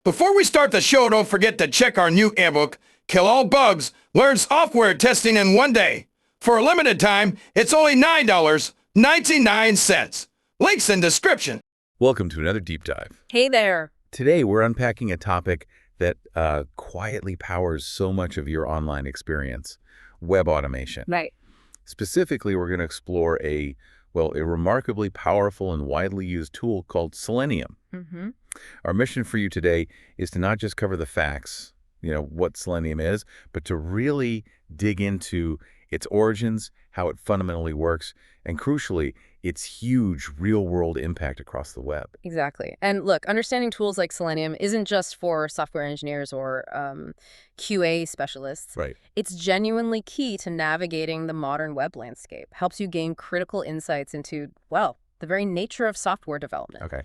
Before we start the show, don't forget to check our new ebook, Kill All Bugs, Learn Software Testing in One Day. For a limited time, it's only $9.99. Links in description. Welcome to another deep dive. Hey there. Today, we're unpacking a topic that quietly powers so much of your online experience, web automation. Right. Specifically, we're going to explore a remarkably powerful and widely used tool called Selenium. Mm-hmm. Our mission for you today is to not just cover the facts, what Selenium is, but to really dig into its origins, how it fundamentally works, and crucially, its huge real-world impact across the web. Exactly. And look, understanding tools like Selenium isn't just for software engineers or QA specialists. Right. It's genuinely key to navigating the modern web landscape. Helps you gain critical insights into, the very nature of software development. Okay.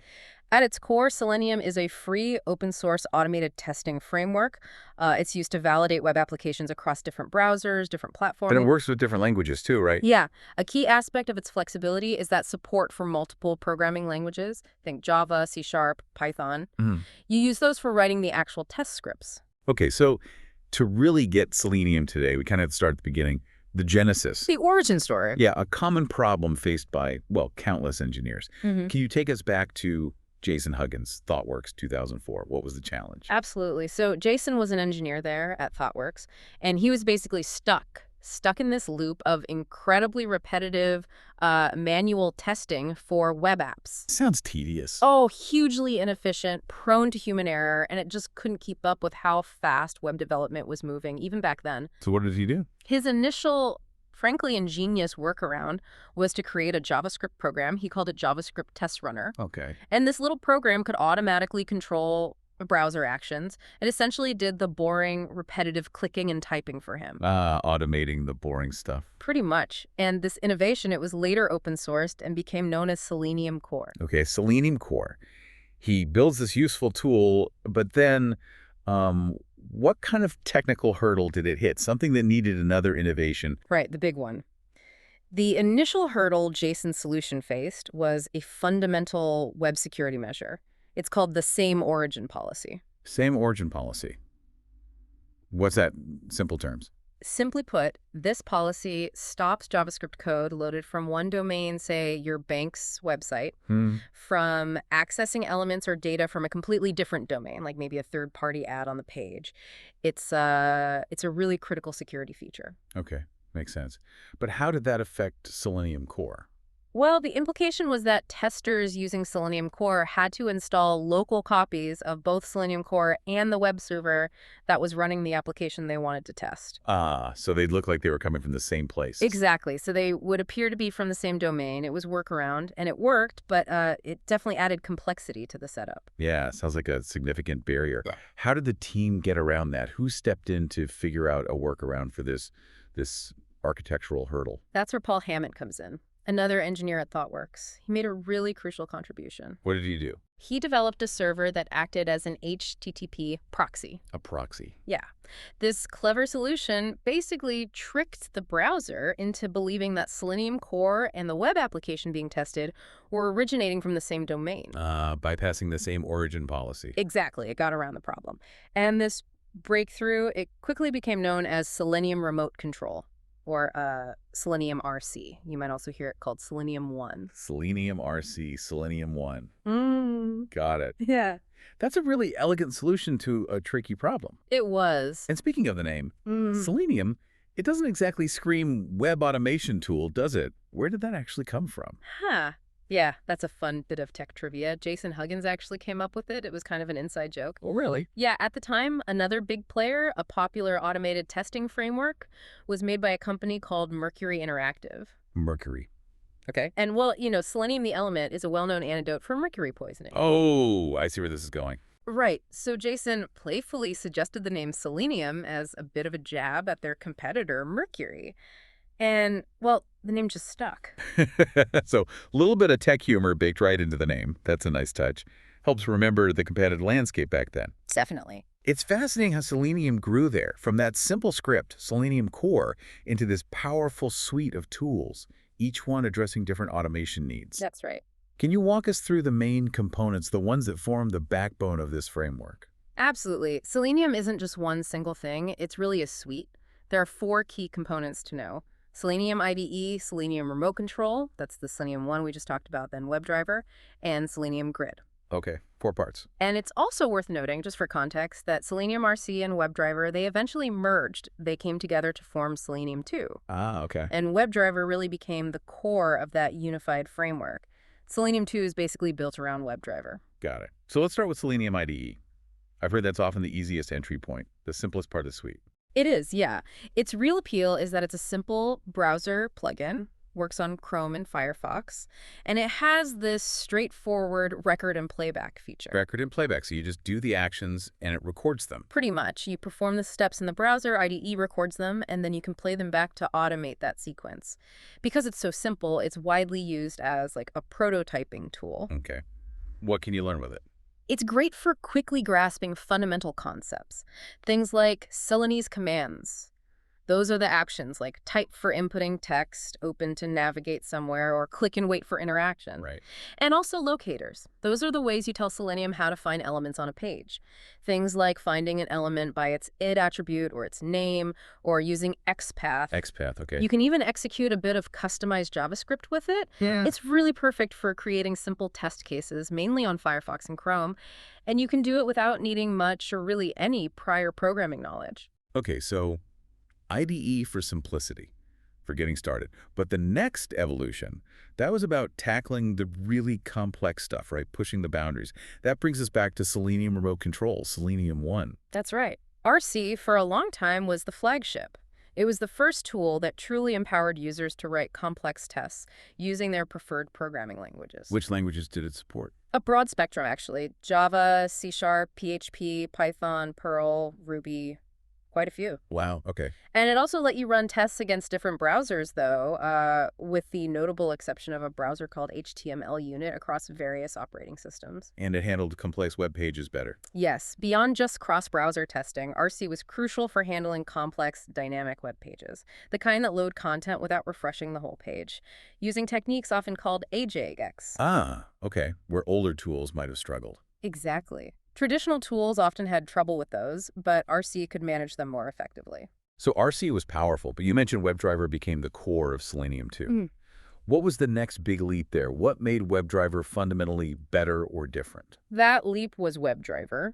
At its core, Selenium is a free, open-source automated testing framework. It's used to validate web applications across different browsers, different platforms. And it works with different languages too, right? Yeah. A key aspect of its flexibility is that support for multiple programming languages. Think Java, C#, Python. Mm. You use those for writing the actual test scripts. Okay, so to really get Selenium today, we kind of have to start at the beginning. The genesis. The origin story. Yeah, a common problem faced by, countless engineers. Mm-hmm. Can you take us back to Jason Huggins, ThoughtWorks, 2004? What was the challenge? Absolutely. So Jason was an engineer there at ThoughtWorks, and he was basically stuck in this loop of incredibly repetitive manual testing for web apps. Sounds tedious. Oh, hugely inefficient, prone to human error, and it just couldn't keep up with how fast web development was moving, even back then. So what did he do? His initial, frankly ingenious workaround was to create a JavaScript program. He called it JavaScript Test Runner. Okay. And this little program could automatically control browser actions. It essentially did the boring, repetitive clicking and typing for him. Automating the boring stuff. Pretty much. And this innovation, it was later open sourced and became known as Selenium Core. Okay, Selenium Core. He builds this useful tool, but then what kind of technical hurdle did it hit? Something that needed another innovation. Right, the big one. The initial hurdle Jason's solution faced was a fundamental web security measure. It's called the same origin policy. Same origin policy. What's that in simple terms? Simply put, this policy stops JavaScript code loaded from one domain, say your bank's website, from accessing elements or data from a completely different domain, like maybe a third-party ad on the page. It's a really critical security feature. Okay, makes sense. But how did that affect Selenium Core? Well, the implication was that testers using Selenium Core had to install local copies of both Selenium Core and the web server that was running the application they wanted to test. So they'd look like they were coming from the same place. Exactly. So they would appear to be from the same domain. It was workaround, and it worked, but it definitely added complexity to the setup. Yeah, sounds like a significant barrier. Yeah. How did the team get around that? Who stepped in to figure out a workaround for this architectural hurdle? That's where Paul Hammett comes in. Another engineer at ThoughtWorks. He made a really crucial contribution. What did he do? He developed a server that acted as an HTTP proxy. A proxy. Yeah. This clever solution basically tricked the browser into believing that Selenium Core and the web application being tested were originating from the same domain. Bypassing the same origin policy. Exactly. It got around the problem. And this breakthrough, it quickly became known as Selenium Remote Control, or Selenium RC. You might also hear it called Selenium 1. Selenium RC, Selenium 1. Got it. Yeah. That's a really elegant solution to a tricky problem. It was. And speaking of the name, Selenium, it doesn't exactly scream web automation tool, does it? Where did that actually come from? Huh. Yeah, that's a fun bit of tech trivia. Jason Huggins actually came up with it. It was kind of an inside joke. Oh, really? Yeah, at the time, another big player, a popular automated testing framework, was made by a company called Mercury Interactive. Mercury. Okay. And, selenium the element is a well-known antidote for mercury poisoning. Oh, I see where this is going. Right. So Jason playfully suggested the name Selenium as a bit of a jab at their competitor, Mercury. And, the name just stuck. So a little bit of tech humor baked right into the name. That's a nice touch. Helps remember the competitive landscape back then. Definitely. It's fascinating how Selenium grew there, from that simple script, Selenium Core, into this powerful suite of tools, each one addressing different automation needs. That's right. Can you walk us through the main components, the ones that form the backbone of this framework? Absolutely. Selenium isn't just one single thing, it's really a suite. There are 4 key components to know. Selenium IDE, Selenium Remote Control, that's the Selenium one we just talked about, then WebDriver, and Selenium Grid. Okay, 4 parts. And it's also worth noting, just for context, that Selenium RC and WebDriver, they eventually merged. They came together to form Selenium 2. Ah, okay. And WebDriver really became the core of that unified framework. Selenium 2 is basically built around WebDriver. Got it. So let's start with Selenium IDE. I've heard that's often the easiest entry point, the simplest part of the suite. It is, yeah. Its real appeal is that it's a simple browser plugin, works on Chrome and Firefox, and it has this straightforward record and playback feature. Record and playback, so you just do the actions and it records them. Pretty much. You perform the steps in the browser, IDE records them, and then you can play them back to automate that sequence. Because it's so simple, it's widely used as like a prototyping tool. Okay. What can you learn with it? It's great for quickly grasping fundamental concepts. Things like Celanese commands. Those are the actions like type for inputting text, open to navigate somewhere, or click and wait for interaction. Right. And also locators. Those are the ways you tell Selenium how to find elements on a page. Things like finding an element by its id attribute or its name, or using XPath. XPath, okay. You can even execute a bit of customized JavaScript with it. Yeah. It's really perfect for creating simple test cases, mainly on Firefox and Chrome. And you can do it without needing much or really any prior programming knowledge. Okay, so IDE for simplicity, for getting started. But the next evolution, that was about tackling the really complex stuff, right? Pushing the boundaries. That brings us back to Selenium Remote Control, Selenium 1. That's right. RC, for a long time, was the flagship. It was the first tool that truly empowered users to write complex tests using their preferred programming languages. Which languages did it support? A broad spectrum, actually. Java, C#, PHP, Python, Perl, Ruby, quite a few. Wow, okay. And it also let you run tests against different browsers, though, with the notable exception of a browser called HTML Unit across various operating systems. And it handled complex web pages better. Yes, beyond just cross-browser testing, RC was crucial for handling complex, dynamic web pages, the kind that load content without refreshing the whole page, using techniques often called AJAX. Ah, okay, where older tools might have struggled. Exactly. Traditional tools often had trouble with those, but RC could manage them more effectively. So RC was powerful, but you mentioned WebDriver became the core of Selenium 2. What was the next big leap there? What made WebDriver fundamentally better or different? That leap was WebDriver.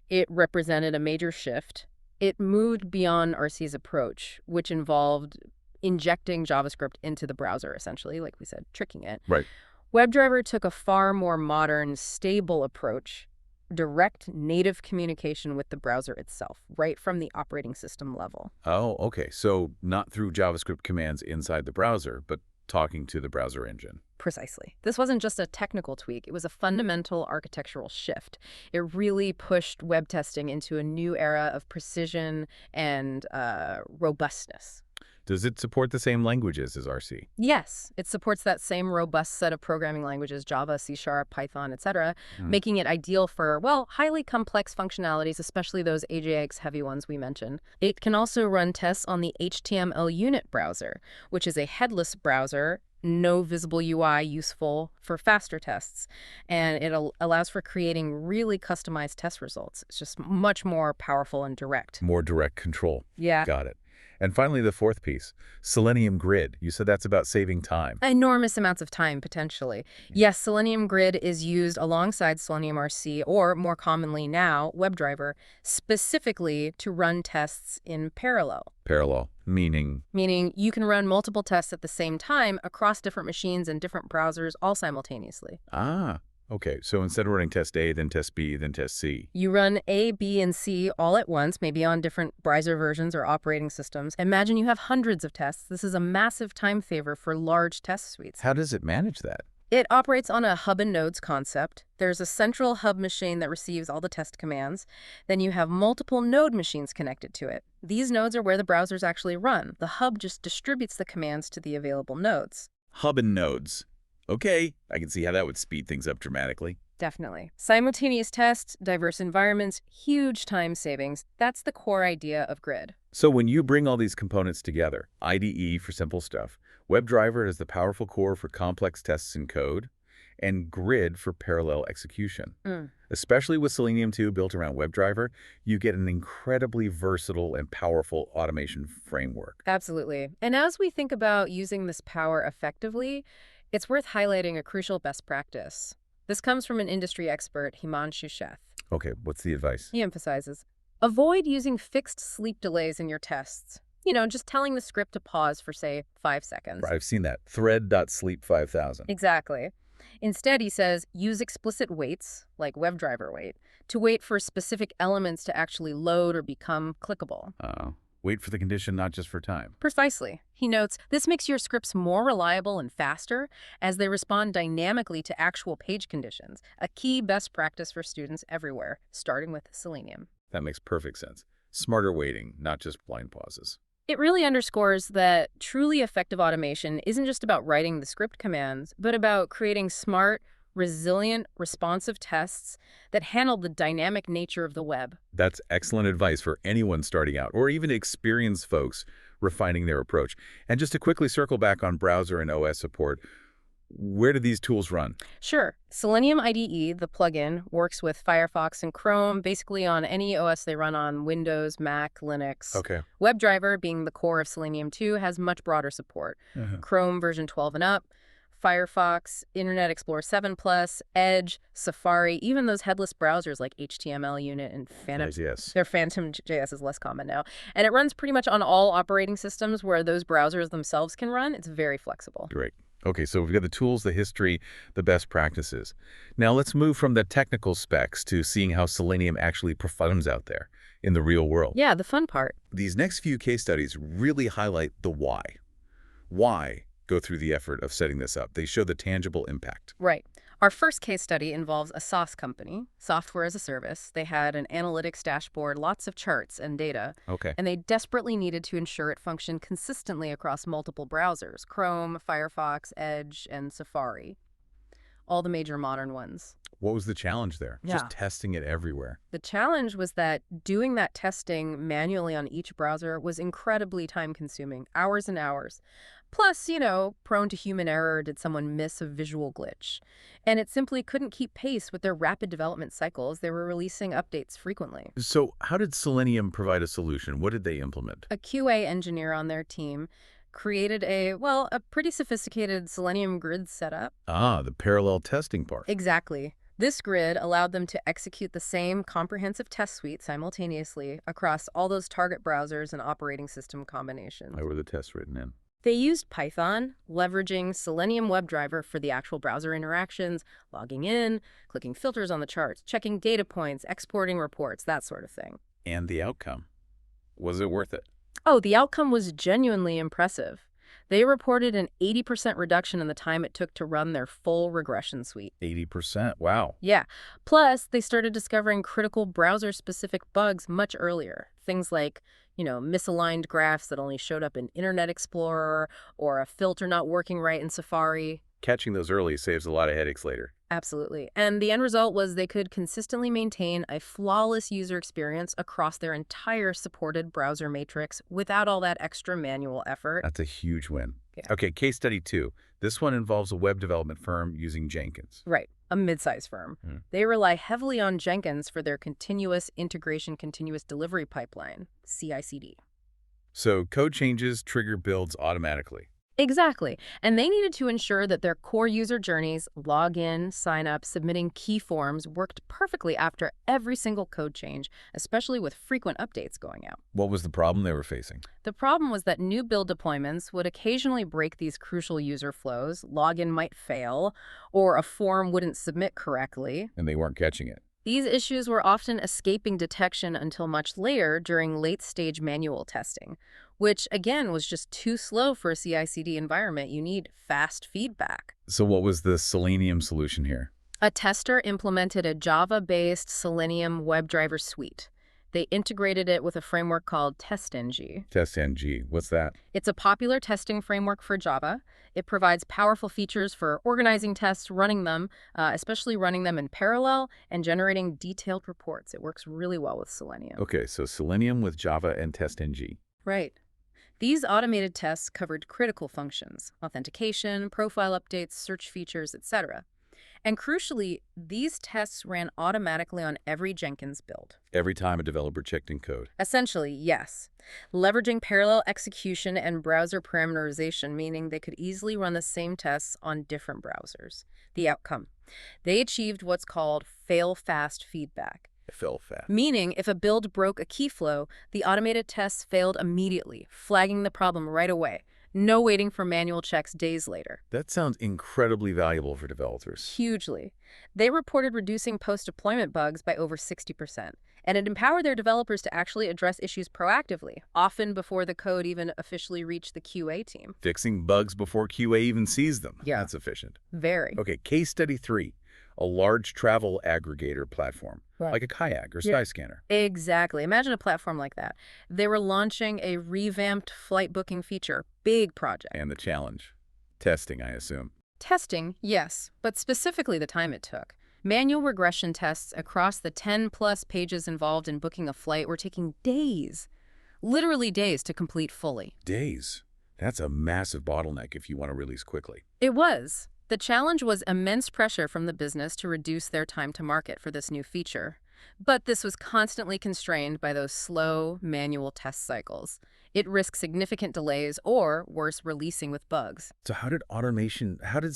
It represented a major shift. It moved beyond RC's approach, which involved injecting JavaScript into the browser, essentially, like we said, tricking it. Right. WebDriver took a far more modern, stable approach, direct native communication with the browser itself, right from the operating system level. Oh, okay. So not through JavaScript commands inside the browser, but talking to the browser engine. Precisely. This wasn't just a technical tweak. It was a fundamental architectural shift. It really pushed web testing into a new era of precision and robustness. Does it support the same languages as RC? Yes, it supports that same robust set of programming languages, Java, C#, Python, etc., making it ideal for, well, highly complex functionalities, especially those AJAX-heavy ones we mentioned. It can also run tests on the HTML Unit browser, which is a headless browser, no visible UI, useful for faster tests. And it allows for creating really customized test results. It's just much more powerful and direct. More direct control. Yeah. Got it. And finally, the fourth piece, Selenium Grid. You said that's about saving time. Enormous amounts of time, potentially. Yes, Selenium Grid is used alongside Selenium RC, or more commonly now, WebDriver, specifically to run tests in parallel. Parallel, meaning? Meaning you can run multiple tests at the same time across different machines and different browsers all simultaneously. Ah, okay. So instead of running test A, then test B, then test C. You run A, B, and C all at once, maybe on different browser versions or operating systems. Imagine you have hundreds of tests. This is a massive time saver for large test suites. How does it manage that? It operates on a hub and nodes concept. There's a central hub machine that receives all the test commands. Then you have multiple node machines connected to it. These nodes are where the browsers actually run. The hub just distributes the commands to the available nodes. Hub and nodes. Okay, I can see how that would speed things up dramatically. Definitely. Simultaneous tests, diverse environments, huge time savings. That's the core idea of Grid. So when you bring all these components together, IDE for simple stuff, WebDriver is the powerful core for complex tests in code, and grid for parallel execution. Mm. Especially with Selenium 2 built around WebDriver, you get an incredibly versatile and powerful automation framework. Absolutely. And as we think about using this power effectively, it's worth highlighting a crucial best practice. This comes from an industry expert, Himanshu Sheth. Okay, what's the advice? He emphasizes, avoid using fixed sleep delays in your tests. Just telling the script to pause for, say, 5 seconds. I've seen that. Thread.sleep5000. Exactly. Instead, he says, use explicit waits, like WebDriver wait, to wait for specific elements to actually load or become clickable. Wait for the condition, not just for time. Precisely. He notes, this makes your scripts more reliable and faster as they respond dynamically to actual page conditions, a key best practice for students everywhere, starting with Selenium. That makes perfect sense. Smarter waiting, not just blind pauses. It really underscores that truly effective automation isn't just about writing the script commands, but about creating smart, resilient, responsive tests that handle the dynamic nature of the web. That's excellent advice for anyone starting out, or even experienced folks refining their approach. And just to quickly circle back on browser and OS support, where do these tools run? Sure. Selenium IDE, the plugin, works with Firefox and Chrome, basically on any OS they run on: Windows, Mac, Linux. Okay. WebDriver, being the core of Selenium 2, has much broader support. Chrome version 12 and up, Firefox, Internet Explorer 7+, Edge, Safari, even those headless browsers like HTML Unit and Phantom. Yes. Their Phantom JS is less common now. And it runs pretty much on all operating systems where those browsers themselves can run. It's very flexible. Great. Okay, so we've got the tools, the history, the best practices. Now let's move from the technical specs to seeing how Selenium actually performs out there in the real world. Yeah, the fun part. These next few case studies really highlight the why. Why go through the effort of setting this up? They show the tangible impact. Right. Our first case study involves a SaaS company, software as a service. They had an analytics dashboard, lots of charts and data. Okay. And they desperately needed to ensure it functioned consistently across multiple browsers: Chrome, Firefox, Edge, and Safari. All the major modern ones. What was the challenge there? Yeah. Just testing it everywhere. The challenge was that doing that testing manually on each browser was incredibly time-consuming, hours and hours. Plus, prone to human error. Did someone miss a visual glitch? And it simply couldn't keep pace with their rapid development cycles. They were releasing updates frequently. So how did Selenium provide a solution? What did they implement? A QA engineer on their team created a pretty sophisticated Selenium grid setup. The parallel testing part. Exactly. This grid allowed them to execute the same comprehensive test suite simultaneously across all those target browsers and operating system combinations. Where were the tests written in? They used Python, leveraging Selenium WebDriver for the actual browser interactions, logging in, clicking filters on the charts, checking data points, exporting reports, that sort of thing. And the outcome? Was it worth it? Oh, the outcome was genuinely impressive. They reported an 80% reduction in the time it took to run their full regression suite. 80%? Wow. Yeah. Plus, they started discovering critical browser-specific bugs much earlier. Things like, misaligned graphs that only showed up in Internet Explorer, or a filter not working right in Safari. Catching those early saves a lot of headaches later. Absolutely. And the end result was they could consistently maintain a flawless user experience across their entire supported browser matrix without all that extra manual effort. That's a huge win. Yeah. Okay, case study 2. This one involves a web development firm using Jenkins. Right. A mid-size firm. They rely heavily on Jenkins for their continuous integration, continuous delivery pipeline, CI/CD. So code changes trigger builds automatically. Exactly. And they needed to ensure that their core user journeys, login, sign up, submitting key forms, worked perfectly after every single code change, especially with frequent updates going out. What was the problem they were facing? The problem was that new build deployments would occasionally break these crucial user flows, login might fail, or a form wouldn't submit correctly. And they weren't catching it. These issues were often escaping detection until much later during late-stage manual testing, which, again, was just too slow for a CI/CD environment. You need fast feedback. So what was the Selenium solution here? A tester implemented a Java-based Selenium WebDriver suite. They integrated it with a framework called TestNG. TestNG, what's that? It's a popular testing framework for Java. It provides powerful features for organizing tests, running them, especially running them in parallel, and generating detailed reports. It works really well with Selenium. Okay, so Selenium with Java and TestNG. Right. These automated tests covered critical functions: authentication, profile updates, search features, etc. And crucially, these tests ran automatically on every Jenkins build. Every time a developer checked in code. Essentially, yes. Leveraging parallel execution and browser parameterization, meaning they could easily run the same tests on different browsers. The outcome. They achieved what's called fail-fast feedback. It fell fast. Meaning, if a build broke a key flow, the automated tests failed immediately, flagging the problem right away. No waiting for manual checks days later. That sounds incredibly valuable for developers. Hugely. They reported reducing post-deployment bugs by over 60%, and it empowered their developers to actually address issues proactively, often before the code even officially reached the QA team. Fixing bugs before QA even sees them. Yeah. That's efficient. Very. Okay, case study 3. A large travel aggregator platform, like a Kayak or Skyscanner. Exactly. Imagine a platform like that. They were launching a revamped flight booking feature. Big project. And the challenge? Testing, I assume. Testing, yes, but specifically the time it took. Manual regression tests across the 10-plus pages involved in booking a flight were taking days. Literally days to complete fully. Days? That's a massive bottleneck if you want to release quickly. It was. The challenge was immense pressure from the business to reduce their time to market for this new feature. But this was constantly constrained by those slow, manual test cycles. It risked significant delays or, worse, releasing with bugs. So how did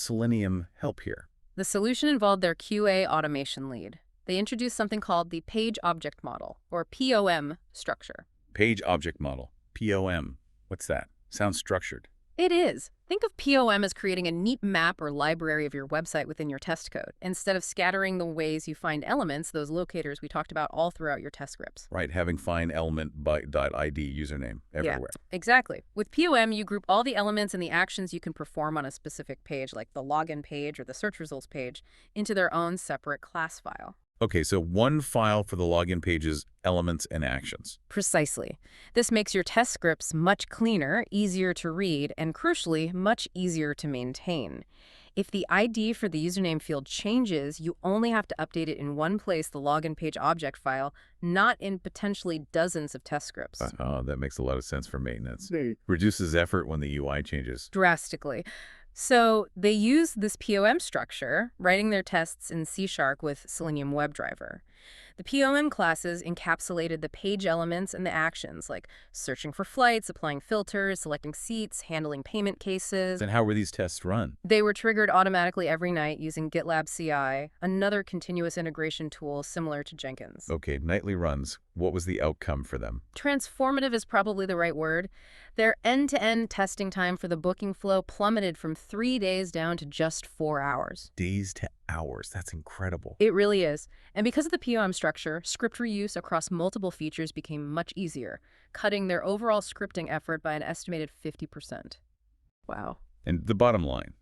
Selenium help here? The solution involved their QA automation lead. They introduced something called the Page Object Model, or POM, structure. Page Object Model, POM. What's that? Sounds structured. It is. Think of POM as creating a neat map or library of your website within your test code, instead of scattering the ways you find elements, those locators we talked about all throughout your test scripts. Right, having find element by .id username everywhere. Yeah, exactly. With POM, you group all the elements and the actions you can perform on a specific page, like the login page or the search results page, into their own separate class file. Okay, so one file for the login pages, elements, and actions. Precisely. This makes your test scripts much cleaner, easier to read, and crucially, much easier to maintain. If the ID for the username field changes, you only have to update it in one place, the login page object file, not in potentially dozens of test scripts. Oh, that makes a lot of sense for maintenance. Reduces effort when the UI changes. Drastically. So they use this POM structure, writing their tests in C# with Selenium WebDriver. The POM classes encapsulated the page elements and the actions, like searching for flights, applying filters, selecting seats, handling payment cases. Then how were these tests run? They were triggered automatically every night using GitLab CI, another continuous integration tool similar to Jenkins. Okay, nightly runs. What was the outcome for them? Transformative is probably the right word. Their end-to-end testing time for the booking flow plummeted from 3 days down to just 4 hours. Days to hours. That's incredible. It really is. And because of the POM structure, script reuse across multiple features became much easier, cutting their overall scripting effort by an estimated 50%. Wow. And the bottom line,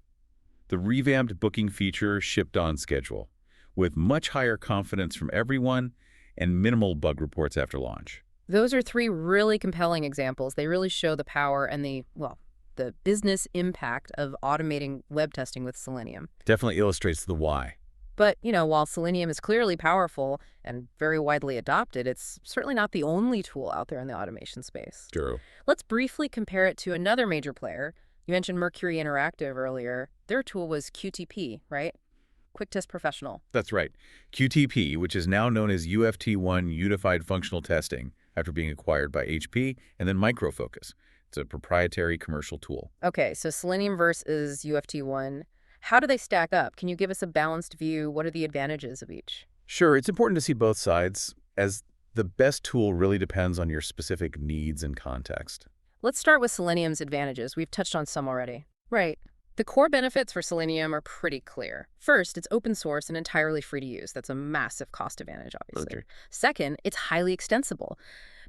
the revamped booking feature shipped on schedule, with much higher confidence from everyone and minimal bug reports after launch. Those are 3 really compelling examples. They really show the power and the business impact of automating web testing with Selenium. Definitely illustrates the why. But, while Selenium is clearly powerful and very widely adopted, it's certainly not the only tool out there in the automation space. True. Let's briefly compare it to another major player. You mentioned Mercury Interactive earlier. Their tool was QTP, right? Quick Test Professional. That's right. QTP, which is now known as UFT1 Unified Functional Testing, after being acquired by HP, and then Micro Focus. It's a proprietary commercial tool. Okay, so Selenium versus UFT1. How do they stack up? Can you give us a balanced view? What are the advantages of each? Sure, it's important to see both sides, as the best tool really depends on your specific needs and context. Let's start with Selenium's advantages. We've touched on some already. Right. The core benefits for Selenium are pretty clear. First, it's open source and entirely free to use. That's a massive cost advantage, obviously. Okay. Second, it's highly extensible.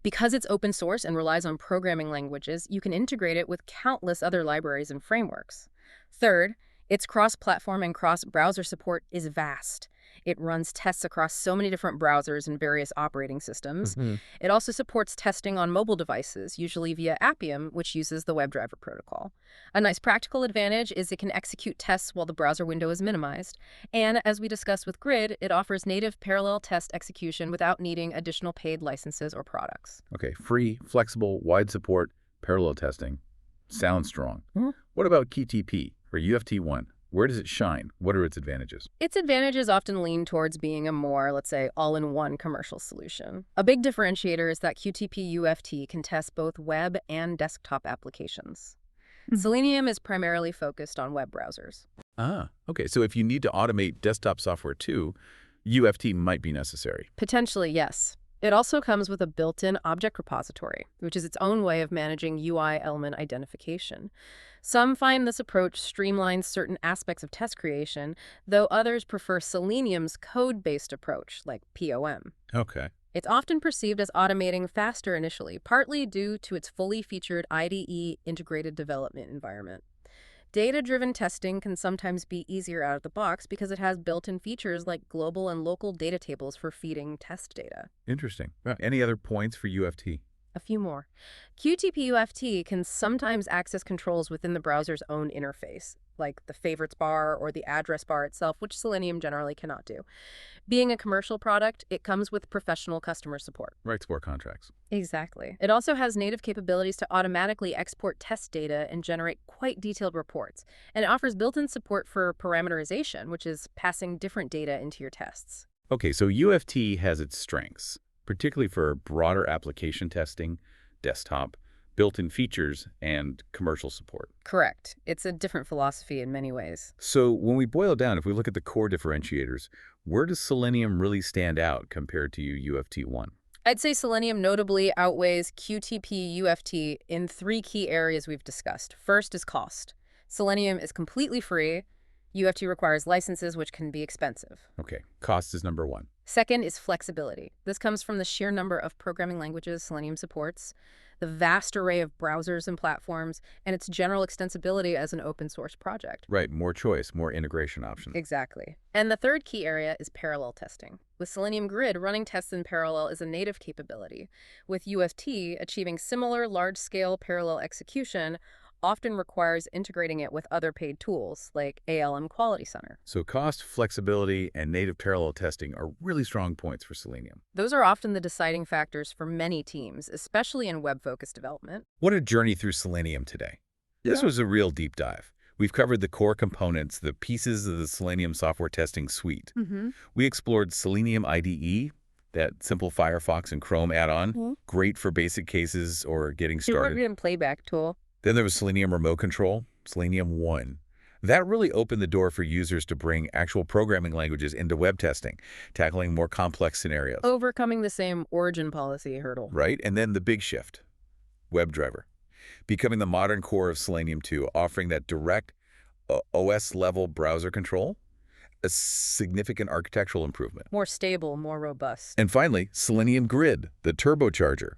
Because it's open source and relies on programming languages, you can integrate it with countless other libraries and frameworks. Third, its cross-platform and cross-browser support is vast. It runs tests across so many different browsers and various operating systems. It also supports testing on mobile devices, usually via Appium, which uses the WebDriver protocol. A nice practical advantage is it can execute tests while the browser window is minimized. And as we discussed with Grid, it offers native parallel test execution without needing additional paid licenses or products. Okay, free, flexible, wide support, parallel testing. Sounds strong. What about QTP, or UFT1? Where does it shine? What are its advantages? Its advantages often lean towards being a more, let's say, all-in-one commercial solution. A big differentiator is that QTP-UFT can test both web and desktop applications. Selenium is primarily focused on web browsers. Ah, okay. So if you need to automate desktop software too, UFT might be necessary. Potentially, yes. It also comes with a built-in object repository, which is its own way of managing UI element identification. Some find this approach streamlines certain aspects of test creation, though others prefer Selenium's code-based approach, like POM. Okay. It's often perceived as automating faster initially, partly due to its fully featured IDE integrated development environment. Data-driven testing can sometimes be easier out of the box because it has built-in features like global and local data tables for feeding test data. Interesting. Any other points for UFT? A few more. QTP-UFT can sometimes access controls within the browser's own interface, like the favorites bar or the address bar itself, which Selenium generally cannot do. Being a commercial product, it comes with professional customer support. Rights for contracts. Exactly. It also has native capabilities to automatically export test data and generate quite detailed reports. And it offers built-in support for parameterization, which is passing different data into your tests. Okay, so UFT has its strengths, particularly for broader application testing, desktop, built-in features, and commercial support. Correct. It's a different philosophy in many ways. So when we boil it down, if we look at the core differentiators, where does Selenium really stand out compared to UFT1? I'd say Selenium notably outweighs QTP-UFT in 3 key areas we've discussed. First is cost. Selenium is completely free. UFT requires licenses, which can be expensive. Okay, cost is number 1. Second is flexibility. This comes from the sheer number of programming languages Selenium supports, the vast array of browsers and platforms, and its general extensibility as an open source project. Right, more choice, more integration options. Exactly. And the third key area is parallel testing. With Selenium Grid, running tests in parallel is a native capability. With UFT, achieving similar large-scale parallel execution often requires integrating it with other paid tools like ALM Quality Center. So cost, flexibility, and native parallel testing are really strong points for Selenium. Those are often the deciding factors for many teams, especially in web-focused development. What a journey through Selenium today. This was a real deep dive. We've covered the core components, the pieces of the Selenium software testing suite. We explored Selenium IDE, that simple Firefox and Chrome add-on, great for basic cases or getting started. It's a playback tool. Then there was Selenium Remote Control, Selenium 1. That really opened the door for users to bring actual programming languages into web testing, tackling more complex scenarios. Overcoming the same origin policy hurdle. Right? And then the big shift, WebDriver, becoming the modern core of Selenium 2, offering that direct OS-level browser control, a significant architectural improvement. More stable, more robust. And finally, Selenium Grid, the turbocharger,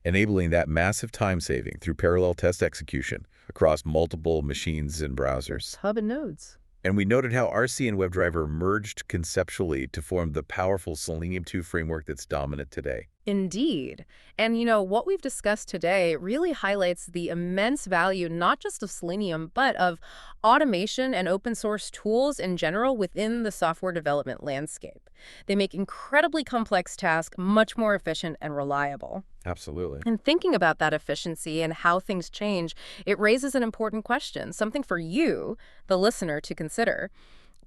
enabling that massive time saving through parallel test execution across multiple machines and browsers. Hub and nodes. And we noted how RC and WebDriver merged conceptually to form the powerful Selenium 2 framework that's dominant today. Indeed. And what we've discussed today really highlights the immense value not just of Selenium, but of automation and open source tools in general within the software development landscape. They make incredibly complex tasks much more efficient and reliable. Absolutely. And thinking about that efficiency and how things change, it raises an important question, something for you, the listener, to consider.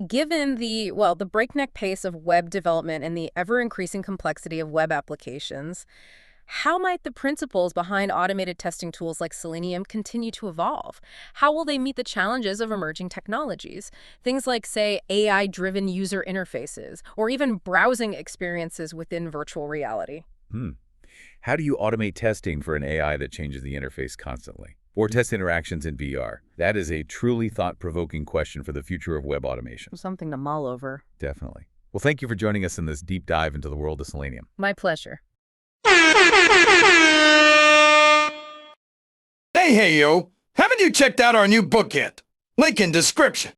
Given the breakneck pace of web development and the ever-increasing complexity of web applications, how might the principles behind automated testing tools like Selenium continue to evolve? How will they meet the challenges of emerging technologies? Things like, say, AI-driven user interfaces, or even browsing experiences within virtual reality. How do you automate testing for an AI that changes the interface constantly? Or test interactions in VR? That is a truly thought-provoking question for the future of web automation. Something to mull over. Definitely. Well, thank you for joining us in this deep dive into the world of Selenium. My pleasure. Hey, yo, haven't you checked out our new book yet? Link in description.